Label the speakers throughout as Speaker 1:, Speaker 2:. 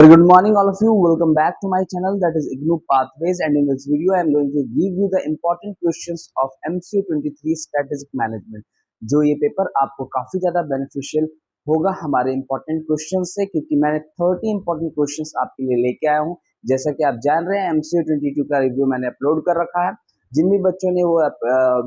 Speaker 1: Good morning, all of you. Welcome back to my channel, that is IGNU Pathways, and in this video, I am going to give you the important questions of MCU 23 Strategic Management. जो ये paper आपको काफी ज्यादा beneficial होगा हमारे important question से, क्योंकि मैंने 30 इंपॉर्टेंट क्वेश्चंस आपके लिए लेके आया हूँ। जैसा कि आप जान रहे हैं, MCU 22 का रिव्यू मैंने अपलोड कर रखा है। जिन भी बच्चों ने वो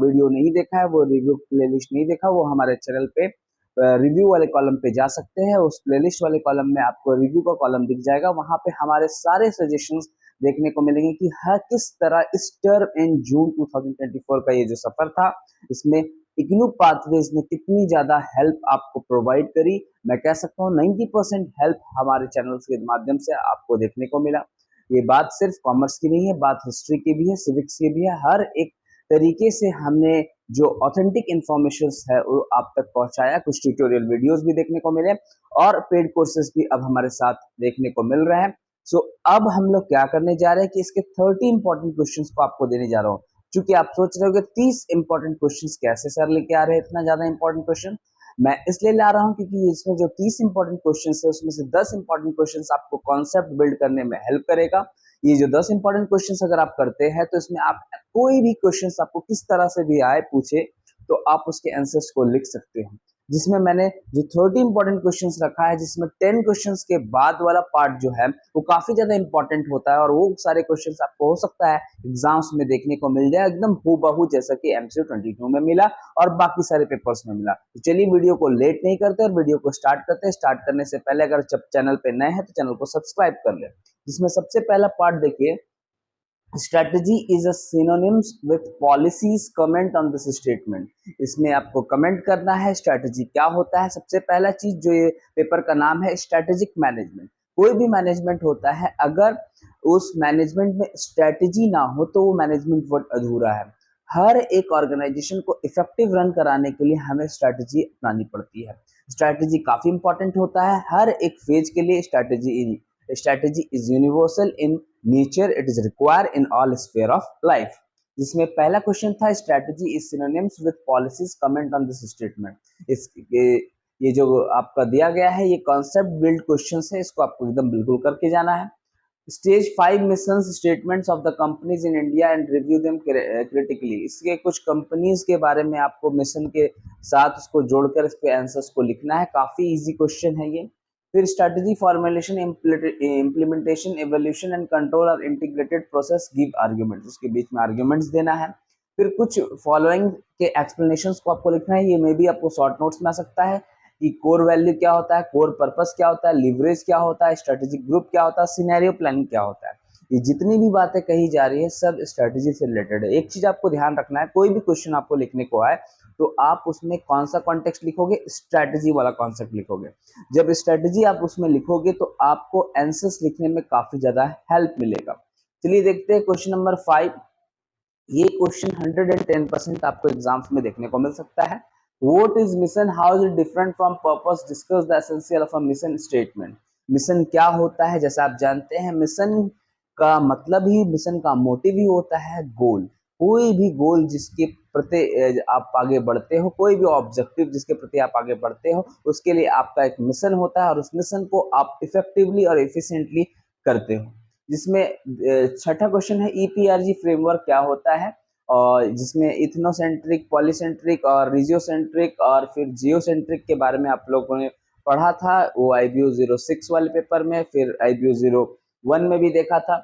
Speaker 1: वीडियो नहीं देखा है, वो रिव्यू प्लेलिस्ट नहीं देखा, वो हमारे चैनल पे रिव्यू वाले कॉलम पे जा सकते हैं। उस प्लेलिस्ट वाले कॉलम में आपको रिव्यू का कॉलम दिख जाएगा। वहां पे हमारे सारे सजेशंस देखने को मिलेंगे कि हर किस तरह इस टर्म इन जून 2024 का ये जो सफर था, इसमें इग्नू पाथवेज ने कितनी ज्यादा हेल्प आपको प्रोवाइड करी। मैं कह सकता हूँ 90% हेल्प हमारे चैनल्स के माध्यम से आपको देखने को मिला। ये बात सिर्फ कॉमर्स की नहीं है, बात हिस्ट्री की भी है, सिविक्स की भी है। हर एक तरीके से हमने जो ऑथेंटिक इंफॉर्मेशन है वो आप तक पहुंचाया। कुछ ट्यूटोरियल वीडियोस भी देखने को मिले और पेड कोर्सेज भी अब हमारे साथ देखने को मिल रहे हैं। सो अब हम लोग क्या करने जा रहे हैं कि इसके 30 इंपॉर्टेंट क्वेश्चंस को आपको देने जा रहा हूँ। क्योंकि आप सोच रहे हो कि 30 इंपॉर्टेंट क्वेश्चंस कैसे सर लेके आ रहे हैं, इतना ज्यादा इंपॉर्टेंट क्वेश्चन। मैं इसलिए ला रहा हूँ क्योंकि इसमें जो 30 इंपॉर्टेंट क्वेश्चन है, उसमें से 10 इंपॉर्टेंट क्वेश्चन आपको कॉन्सेप्ट बिल्ड करने में हेल्प करेगा। ये जो 10 इंपॉर्टेंट क्वेश्चंस अगर आप करते हैं, तो इसमें आप कोई भी क्वेश्चंस आपको किस तरह से भी आए पूछे, तो आप उसके आंसर्स को लिख सकते हो। जिसमें मैंने जो 30 इंपॉर्टेंट क्वेश्चंस रखा है, जिसमें 10 क्वेश्चंस के बाद वाला पार्ट जो है वो काफी ज्यादा इंपॉर्टेंट होता है, और वो सारे क्वेश्चंस आपको हो सकता है एग्जाम्स में देखने को मिल जाए एकदम हूबहू, जैसा कि MCU 22 में मिला और बाकी सारे पेपर्स में मिला। तो चलिए वीडियो को लेट नहीं करते और वीडियो को स्टार्ट करते हैं। स्टार्ट करने से पहले अगर चैनल पे नए हैं तो चैनल को सब्सक्राइब कर ले। जिसमें सबसे पहला पार्ट देखिए, strategy is a synonyms with policies, comment on this statement. इसमें आपको कमेंट करना है स्ट्रेटजी क्या होता है। सबसे पहला चीज जो ये पेपर का नाम है, स्ट्रेटेजिक मैनेजमेंट। कोई भी मैनेजमेंट होता है, अगर उस मैनेजमेंट में स्ट्रेटजी ना हो तो वो मैनेजमेंट वर्ड अधूरा है। हर एक ऑर्गेनाइजेशन को इफेक्टिव रन कराने के लिए हमें स्ट्रेटजी अपनानी पड़ती है। स्ट्रेटजी काफी इंपॉर्टेंट होता है हर एक फेज के लिए। Strategy is universal in nature, it is require in all sphere of life. जिसमें पहला क्वेश्चन था, strategy is synonyms with policies, comment on this statement. इस ये जो आपका दिया गया है, ये कॉन्सेप्ट बिल्ड क्वेश्चन है, इसको आपको एकदम बिल्कुल करके जाना है। Stage 5 mission statements of the companies in India and review them critically. इसके कुछ कंपनीज के बारे में आपको मिशन के साथ उसको जोड़कर इसके आंसर्स को लिखना है। काफी इजी क्वेश्चन है ये। फिर strategy formulation, implementation, evolution and control और इंटीग्रेटेड प्रोसेस, गिव आर्ग्यूमेंट्स। उसके बीच में आर्ग्यूमेंट्स देना है। फिर कुछ फॉलोइंग के एक्सप्लेनेशंस को आपको लिखना है। ये मे भी आपको शॉर्ट नोट्स में आ सकता है कि कोर वैल्यू क्या होता है, कोर पर्पस क्या होता है, लिवरेज क्या होता है, स्ट्रेटेजिक ग्रुप क्या होता है, सिनेरियो प्लानिंग क्या होता है। ये जितनी भी बातें कही जा रही है सब स्ट्रेटेजी से रिलेटेड है। एक चीज आपको ध्यान रखना है, कोई भी क्वेश्चन आपको लिखने को आए तो आप उसमें कौन सा कॉन्टेक्स्ट लिखोगे, स्ट्रेटेजी वाला कॉन्सेप्ट लिखोगे। जब स्ट्रेटेजी आप उसमें लिखोगे तो आपको आंसर्स लिखने में काफी ज्यादा हेल्प मिलेगा। चलिए देखते हैं क्वेश्चन नंबर 5। ये क्वेश्चन 110% आपको एग्जाम्स में देखने को मिल सकता है। What is mission? How is it different from purpose? Discuss the essential of a mission statement. Mission क्या होता है? जैसा आप जानते हैं, मिशन का मतलब ही, मिशन का मोटिव ही होता है गोल। कोई भी गोल जिसके प्रति आप आगे बढ़ते हो, कोई भी ऑब्जेक्टिव जिसके प्रति आप आगे बढ़ते हो, उसके लिए आपका एक मिशन होता है और उस मिशन को आप इफेक्टिवली और एफिशिएंटली करते हो। जिसमें छठा क्वेश्चन है, EPRG फ्रेमवर्क क्या होता है, और जिसमें इथनोसेंट्रिक, पॉलीसेंट्रिक और रिजियोसेंट्रिक और फिर जियोसेंट्रिक के बारे में आप लोगों ने पढ़ा था, वो IBO 06 वाले पेपर में, फिर IBO 01 में भी देखा था।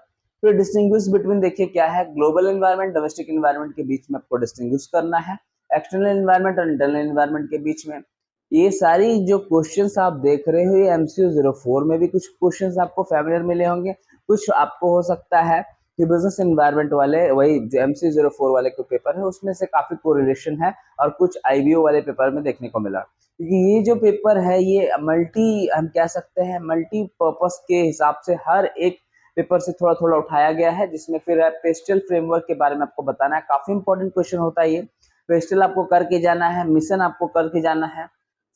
Speaker 1: फिर डिस्टिंग्विश बिटवीन देखिए क्या है, ग्लोबल एनवायरनमेंट, डोमेस्टिक एनवायरनमेंट के बीच में आपको डिस्टिंग्विश करना है, एक्सटर्नल एनवायरनमेंट और इंटरनल एनवायरनमेंट के बीच में। ये सारी जो क्वेश्चंस आप देख रहे हो, ये MCU 04 में भी कुछ क्वेश्चंस आपको फैमिलियर मिले होंगे, कुछ आपको हो सकता है कि बिजनेस एनवायरनमेंट वाले, वही जो MCU 04 वाले के पेपर है उसमें से काफी कोरिलेशन है, और कुछ IBO वाले पेपर में देखने को मिला। क्योंकि ये जो पेपर है ये हम कह सकते हैं मल्टी पर्पस के हिसाब से हर एक पेपर से थोड़ा थोड़ा उठाया गया है। जिसमें फिर पेस्टल फ्रेमवर्क के बारे में आपको बताना है, काफी इंपॉर्टेंट क्वेश्चन होता है ये। पेस्टल आपको करके जाना है, मिशन आपको करके जाना है।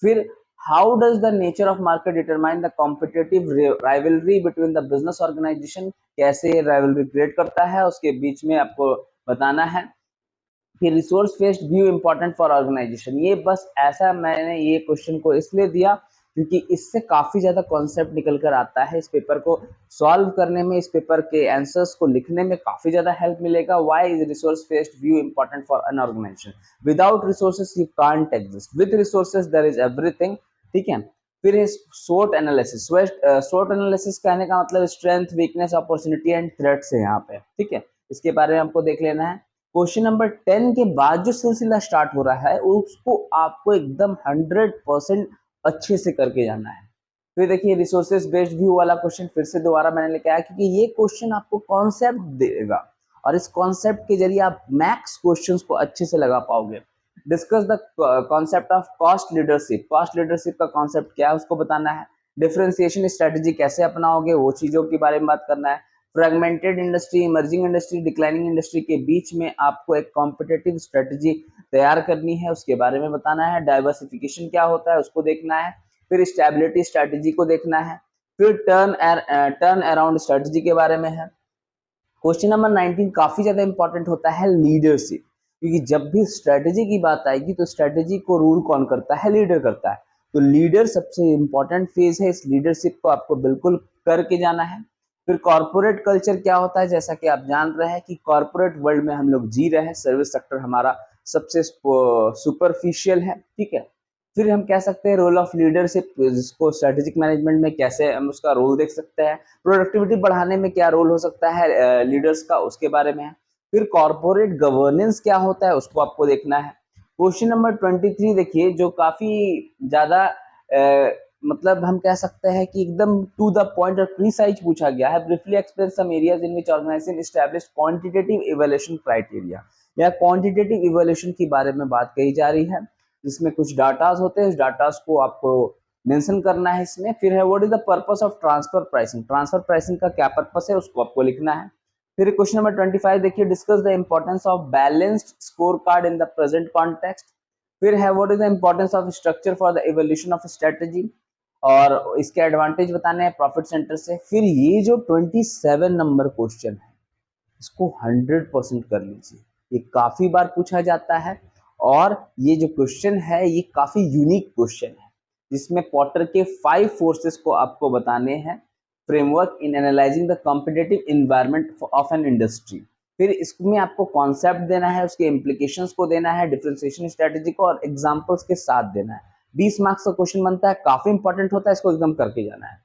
Speaker 1: फिर how does the nature of market determine the competitive rivalry between the business organisation, कैसे राइवलरी क्रिएट करता है, उसके बीच में आपको बताना है। फिर resource based view important for organisation, ये बस ऐसा मैंने ये क्वेश्चन को इसलिए दिया क्योंकि इससे काफ़ी ज़्यादा कॉन्सेप्ट निकल कर आता है। इस पेपर को सॉल्व करने में, इस पेपर के आंसर्स को लिखने में काफ़ी ज़्यादा हेल्प मिलेगा। Why is resource based view important for an organisation? Without resources you can't exist, with resources there is everything. ठीक है। फिर है SWOT एनालिसिस। SWOT एनालिसिस कहने का मतलब strength, weakness, opportunity and threats है यहाँ पे। ठीक है, इसके बारे में आपको देख लेना है। क्वेश्चन नंबर 10 के बाद जो सिलसिला स्टार्ट हो रहा है उसको आपको एकदम 100% अच्छे से करके जाना है। फिर देखिए रिसोर्सेज बेस्ड व्यू वाला क्वेश्चन फिर से दोबारा मैंने लेके आया, क्योंकि ये क्वेश्चन आपको कॉन्सेप्ट देगा और इस कॉन्सेप्ट के जरिए आप मैक्स क्वेश्चंस को अच्छे से लगा पाओगे। Discuss the concept of cost leadership. Cost leadership का कॉन्सेप्ट क्या है उसको बताना है। डिफरेंशिएशन स्ट्रेटजी कैसे अपनाओगे वो चीजों के बारे में बात करना है। Fragmented industry, emerging industry, declining industry के बीच में आपको एक कॉम्पिटिटिव स्ट्रेटजी तैयार करनी है, उसके बारे में बताना है। डाइवर्सिफिकेशन क्या होता है उसको देखना है। फिर स्टेबिलिटी स्ट्रेटजी को देखना है। फिर टर्न अराउंड स्ट्रेटजी के बारे में है। क्वेश्चन नंबर 19 काफी ज्यादा इंपॉर्टेंट होता है लीडरशिप, क्योंकि जब भी स्ट्रेटजी की बात आएगी तो स्ट्रेटजी को रूल कौन करता है? लीडर करता है। तो लीडर सबसे इंपॉर्टेंट फेज है, इस लीडरशिप को आपको बिल्कुल करके जाना है। फिर कॉर्पोरेट कल्चर क्या होता है? जैसा कि आप जान रहे हैं कि कॉर्पोरेट वर्ल्ड में हम लोग जी रहे हैं, सर्विस सेक्टर हमारा सबसे सुपरफिशियल है। ठीक है। फिर हम कह सकते हैं रोल ऑफ लीडरशिप, जिसको स्ट्रेटेजिक मैनेजमेंट में कैसे हम उसका रोल देख सकते हैं। प्रोडक्टिविटी बढ़ाने में क्या रोल हो सकता है लीडर्स का, उसके बारे में है। फिर कॉर्पोरेट गवर्नेंस क्या होता है उसको आपको देखना है। क्वेश्चन नंबर 23 देखिए, जो काफी ज्यादा मतलब हम कह सकते हैं कि एकदम टू द पॉइंट और प्रीसाइज पूछा गया है। Briefly explain some areas in which organisation established quantitative evaluation criteria. या क्वांटिटेटिव इवैल्यूएशन के बारे में बात कही जा रही है, जिसमें कुछ डाटाज होते हैं, इस डाटाज को आपको मेंशन करना है इसमें। फिर है what is the purpose of transfer pricing. Transfer pricing का क्या पर्पस है उसको आपको लिखना है। फिर क्वेश्चन नंबर 25 देखिए, discuss the importance of balanced score card in the present context. फिर है what is the importance of structure for the evolution of strategy, और इसके एडवांटेज बताने हैं प्रॉफिट सेंटर से। फिर ये जो 27 नंबर क्वेश्चन है इसको 100% कर लीजिए, ये काफी बार पूछा जाता है और ये जो क्वेश्चन है ये काफी यूनिक क्वेश्चन है, जिसमें पॉटर के 5 फोर्सेस को आपको बताने हैं। Framework in analysing the competitive environment of an industry. फिर इसमें आपको कॉन्सेप्ट देना है, उसके इम्प्लीकेशंस को देना है, डिफरेंशिएशन स्ट्रेटजी को और एग्जांपल्स के साथ देना है। 20 मार्क्स का क्वेश्चन बनता है, काफी इंपॉर्टेंट होता है, इसको एकदम करके जाना है।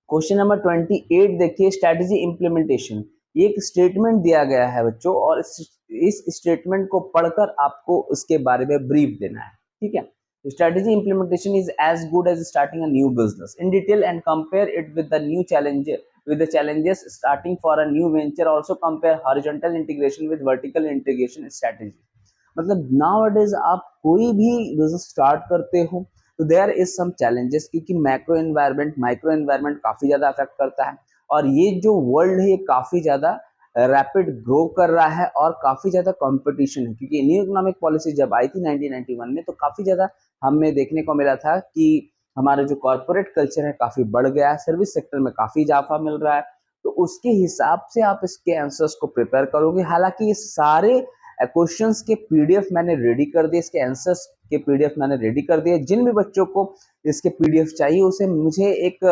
Speaker 1: क्वेश्चन नंबर 28 देखिए, स्ट्रेटजी इंप्लीमेंटेशन। एक स्टेटमेंट दिया गया है बच्चों, और इस स्टेटमेंट को पढ़कर आपको उसके बारे में ब्रीफ देना है। ठीक है। Strategy implementation is as good as starting a new business in detail and compare it with the new challenges, with the challenges starting for a new venture. Also compare horizontal integration with vertical integration strategy. मतलब now आप कोई भी business start करते हो तो there is some challenges, क्योंकि macro environment micro environment काफी ज्यादा अफेक्ट करता है, और ये जो वर्ल्ड है ये काफी ज्यादा रैपिड ग्रो कर रहा है और काफी ज्यादा कंपटीशन है। क्योंकि न्यू इकोनॉमिक पॉलिसी जब आई थी 1991 में, तो काफी ज्यादा हमें देखने को मिला था कि हमारा जो कॉर्पोरेट कल्चर है काफी बढ़ गया है, सर्विस सेक्टर में काफी इजाफा मिल रहा है। तो उसके हिसाब से आप इसके आंसर्स को प्रिपेयर करोगे। हालांकि ये सारे क्वेश्चंस के पीडीएफ मैंने रेडी कर दिए, इसके आंसर्स के पीडीएफ मैंने रेडी कर दिए। जिन भी बच्चों को इसके पीडीएफ चाहिए उसे मुझे एक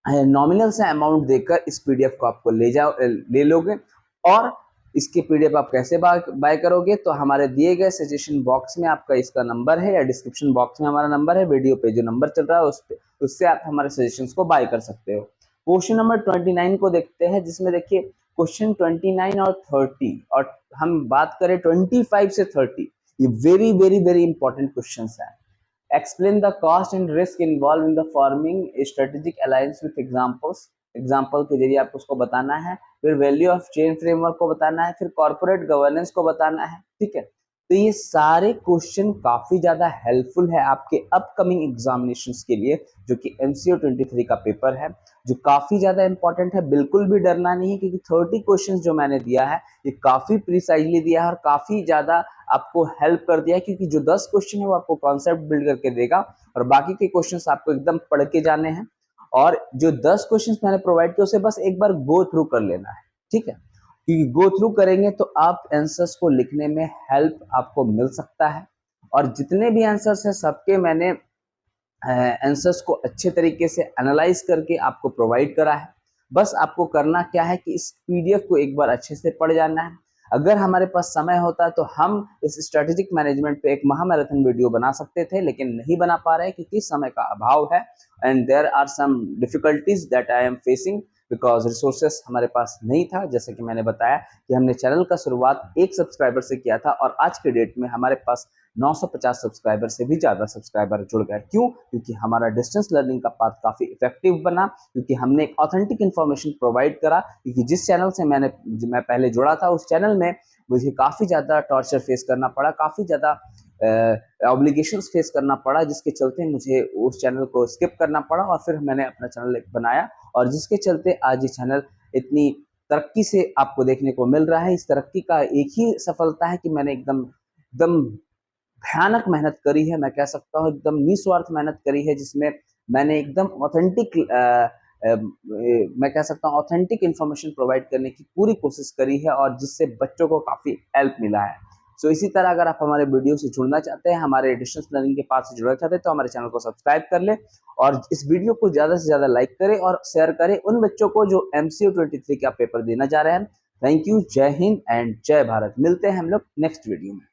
Speaker 1: नॉमिनल से अमाउंट देकर इस पीडीएफ को आपको ले लोगे। और इसके पीडीएफ आप कैसे बाय करोगे? तो हमारे दिए गए सजेशन बॉक्स में आपका इसका नंबर है, या डिस्क्रिप्शन बॉक्स में हमारा नंबर है, वीडियो पे जो नंबर चल रहा है उससे आप हमारे सजेशंस को बाय कर सकते हो। क्वेश्चन नंबर 29 को देखते हैं, जिसमें देखिए क्वेश्चन 29 और 30, और हम बात करें 25 से 30, ये very very very important questions है। Explain the cost and risk involved in the forming a strategic alliance with examples. Example के जरिए आपको उसको बताना है। फिर वैल्यू ऑफ चेन फ्रेमवर्क को बताना है। फिर कॉर्पोरेट गवर्नेंस को बताना है। ठीक है। तो ये सारे क्वेश्चन काफी ज्यादा हेल्पफुल है आपके अपकमिंग एग्जामिनेशंस के लिए, जो कि MCO 23 का पेपर है, जो काफी ज्यादा इंपॉर्टेंट है। बिल्कुल भी डरना नहीं है, क्योंकि 30 क्वेश्चंस जो मैंने दिया है ये काफी प्रिसाइजली दिया है और काफी ज्यादा आपको हेल्प कर दिया है, क्योंकि जो 10 क्वेश्चन है वो आपको कॉन्सेप्ट बिल्ड करके देगा और बाकी के क्वेश्चंस आपको एकदम पढ़ के जाने हैं। और जो 10 क्वेश्चंस मैंने प्रोवाइड किया उसे बस एक बार गो थ्रू कर लेना है। ठीक है। क्योंकि गो थ्रू करेंगे तो आप आंसर्स को लिखने में हेल्प आपको मिल सकता है। और जितने भी आंसर्स हैं सबके मैंने आंसर्स को अच्छे तरीके से एनालाइज करके आपको प्रोवाइड करा है। बस आपको करना क्या है कि इस पीडीएफ को एक बार अच्छे से पढ़ जाना है। अगर हमारे पास समय होता तो हम इस स्ट्रेटेजिक मैनेजमेंट पे एक महामैराथन वीडियो बना सकते थे, लेकिन नहीं बना पा रहे क्योंकि समय का अभाव है and there are some difficulties that I am facing because resources हमारे पास नहीं था। जैसे कि मैंने बताया कि हमने चैनल का शुरुआत 1 सब्सक्राइबर से किया था और आज के डेट में हमारे पास 950 सब्सक्राइबर से भी ज़्यादा सब्सक्राइबर जुड़ गए। क्यों? क्योंकि हमारा डिस्टेंस लर्निंग का पाथ काफ़ी इफेक्टिव बना, क्योंकि हमने एक ऑथेंटिक इन्फॉर्मेशन प्रोवाइड करा। क्योंकि जिस चैनल से मैं पहले जुड़ा था उस चैनल में मुझे काफ़ी ज़्यादा टॉर्चर फेस करना पड़ा, काफ़ी ज़्यादा ऑब्लिगेशंस फेस करना पड़ा, जिसके चलते मुझे उस चैनल को स्किप करना पड़ा और फिर मैंने अपना चैनल बनाया और जिसके चलते आज ये चैनल इतनी तरक्की से आपको देखने को मिल रहा है। इस तरक्की का एक ही सफलता है कि मैंने एकदम एकदम भयानक मेहनत करी है, मैं कह सकता हूँ एकदम निस्वार्थ मेहनत करी है, जिसमें मैंने एकदम ऑथेंटिक मैं कह सकता हूँ ऑथेंटिक इन्फॉर्मेशन प्रोवाइड करने की पूरी कोशिश करी है और जिससे बच्चों को काफ़ी हेल्प मिला है। सो इसी तरह अगर आप हमारे वीडियो से जुड़ना चाहते हैं, हमारे डिस्टेंस लर्निंग के पास से जुड़ना चाहते हैं तो हमारे चैनल को सब्सक्राइब कर लें और इस वीडियो को ज़्यादा से ज़्यादा लाइक करें और शेयर करें उन बच्चों को जो MCO 23 का पेपर देना जा रहे हैं। थैंक यू, जय हिंद एंड जय भारत। मिलते हैं हम लोग नेक्स्ट वीडियो में।